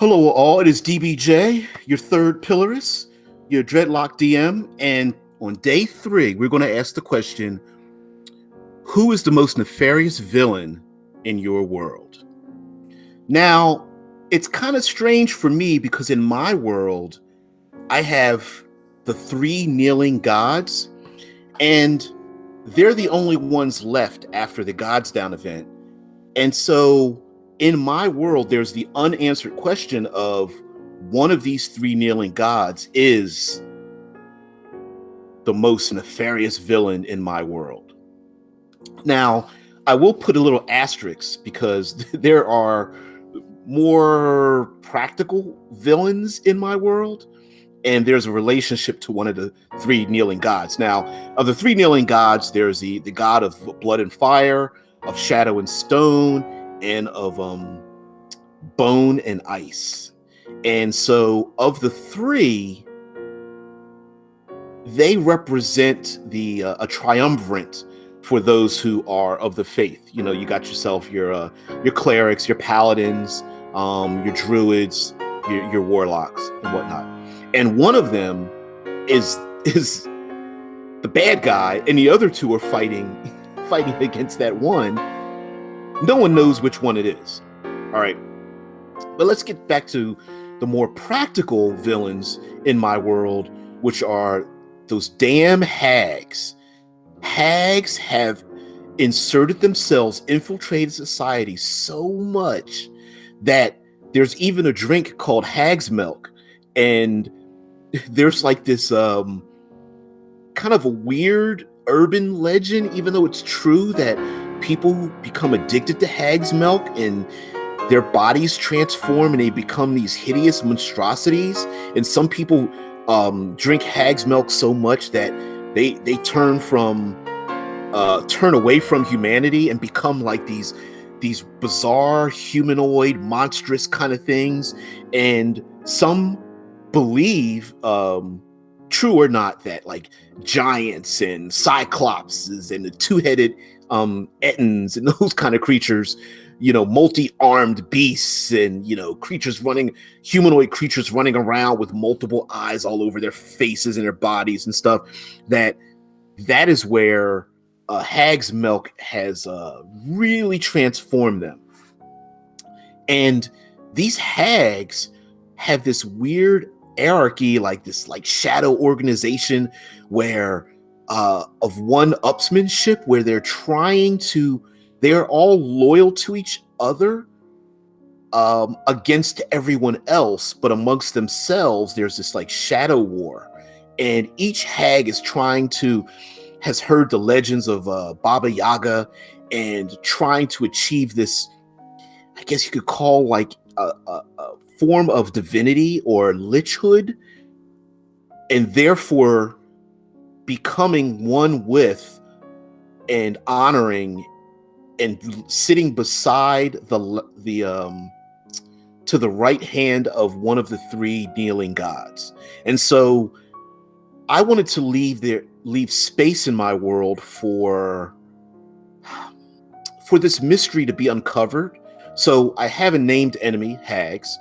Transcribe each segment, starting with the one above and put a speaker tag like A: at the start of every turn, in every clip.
A: Hello, all. It is DBJ, your third pillarist, your dreadlock DM. And on day three, we're going to ask the question: who is the most nefarious villain in your world? Now, it's kind of strange for me because in my world, I have the three kneeling gods, and they're the only ones left after the Gods Down event. And so in my world, there's the unanswered question of one of these three kneeling gods is the most nefarious villain in my world. Now, I will put a little asterisk because there are more practical villains in my world, and there's a relationship to one of the three kneeling gods. Now, of the three kneeling gods, there's the god of blood and fire, of shadow and stone, and of bone and ice. And so of the three, they represent the a triumvirate for those who are of the faith. You know, you got yourself your clerics, your paladins, your druids, your warlocks and whatnot. And one of them is the bad guy, and the other two are fighting against that one. No one knows which one it is. All right. But let's get back to the more practical villains in my world, which are those damn hags. Hags have inserted themselves, infiltrated society so much that there's even a drink called hag's milk. And there's like this kind of a weird urban legend, even though it's true, that people become addicted to hag's milk and their bodies transform and they become these hideous monstrosities. And some people drink hag's milk so much that they turn away from humanity and become like these bizarre humanoid monstrous kind of things. And some believe, true or not, that like giants and cyclopses and the two-headed ettins and those kind of creatures, you know, multi-armed beasts and, you know, humanoid creatures running around with multiple eyes all over their faces and their bodies and stuff, that is where hag's milk has really transformed them. And these hags have this weird hierarchy, like this like shadow organization where of one-upsmanship, where they're all loyal to each other against everyone else, but amongst themselves there's this like shadow war. And each hag has heard the legends of Baba Yaga and trying to achieve this, I guess you could call like a form of divinity or lichhood, and therefore becoming one with and honoring and sitting beside to the right hand of one of the three kneeling gods. And so I wanted to leave space in my world for this mystery to be uncovered. So I have a named enemy, hags,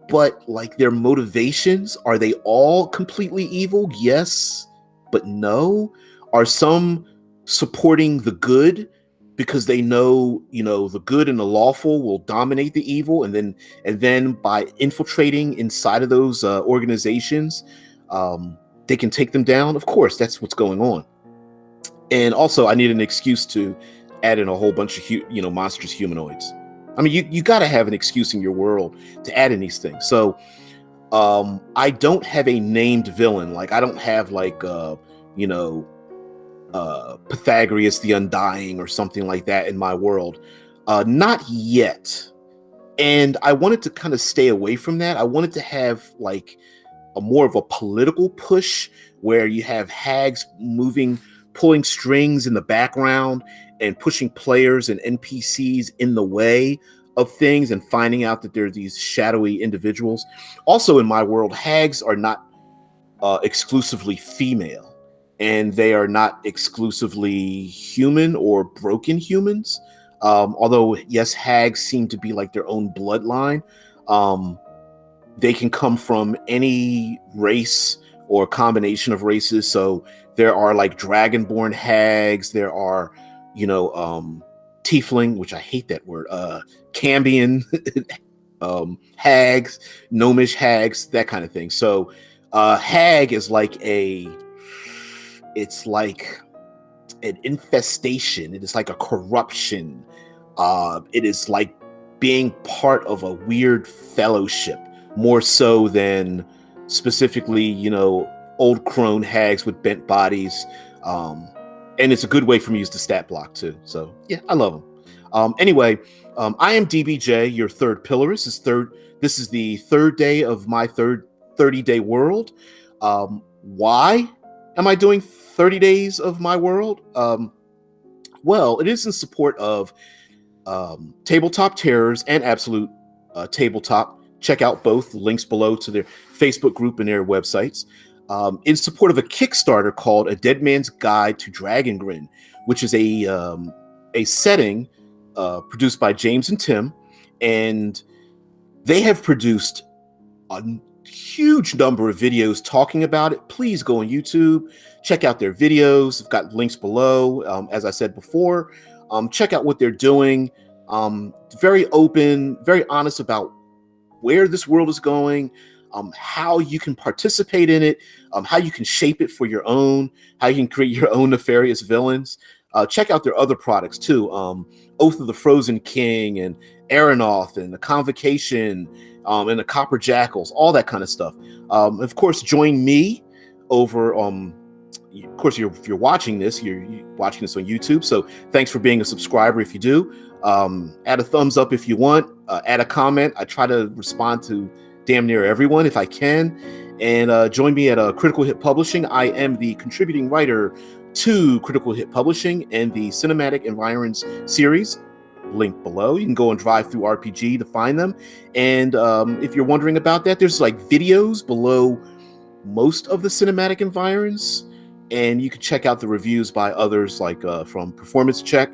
A: but like their motivations, are they all completely evil? Yes, but no. Are some supporting the good because they know, you know, the good and the lawful will dominate the evil, and then by infiltrating inside of those organizations, they can take them down? Of course, that's what's going on. And also, I need an excuse to add in a whole bunch of monstrous humanoids. I mean, you got to have an excuse in your world to add in these things. So I don't have a named villain. Like I don't have like Pythagoras the Undying or something like that in my world. Not yet. And I wanted to kind of stay away from that. I wanted to have like a more of a political push where you have hags pulling strings in the background and pushing players and NPCs in the way of things and finding out that there are these shadowy individuals. Also in my world, hags are not exclusively female, and they are not exclusively human or broken humans. Although, yes, hags seem to be like their own bloodline. Um, they can come from any race or combination of races. So there are like dragonborn hags. There are, tiefling, which I hate that word. Cambion hags, gnomish hags, that kind of thing. So hag is like it's like an infestation. It is like a corruption. It is like being part of a weird fellowship, more so than specifically, old crone hags with bent bodies. And it's a good way for me to use the stat block too. So yeah, I love them. Anyway, I am DBJ, your third pillarist. This is the third day of my third 30-day world. Why am I doing 30 days of my world? Well, it is in support of Tabletop Terrors and Absolute Tabletop. Check out both links below to their Facebook group and their websites. In support of a Kickstarter called A Dead Man's Guide to Dragongrin, which is a setting produced by James and Tim, and they have produced a huge number of videos talking about it. Please go on YouTube, check out their videos. I've got links below. As I said before, check out what they're doing. Very open, very honest about where this world is going, how you can participate in it, how you can shape it for your own, how you can create your own nefarious villains. Check out their other products too. Oath of the Frozen King and Aeronoth and the Convocation and the Copper Jackals, all that kind of stuff. Of course, join me over. Of course, if you're watching this, you're watching this on YouTube. So thanks for being a subscriber. If you do, add a thumbs up if you want. Add a comment. I try to respond to damn near everyone if I can. And join me at Critical Hit Publishing. I am the contributing writer to Critical Hit Publishing and the Cinematic Environs series. Link below. You can go on Drive Through RPG to find them. And if you're wondering about that, there's like videos below most of the cinematic environs, and you can check out the reviews by others like from Performance Check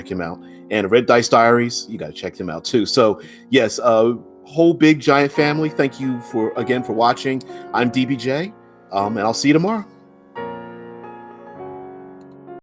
A: him out, and Red Dice Diaries, you got to check them out too. So yes, whole big giant family, thank you for watching. I'm DBJ, and I'll see you tomorrow.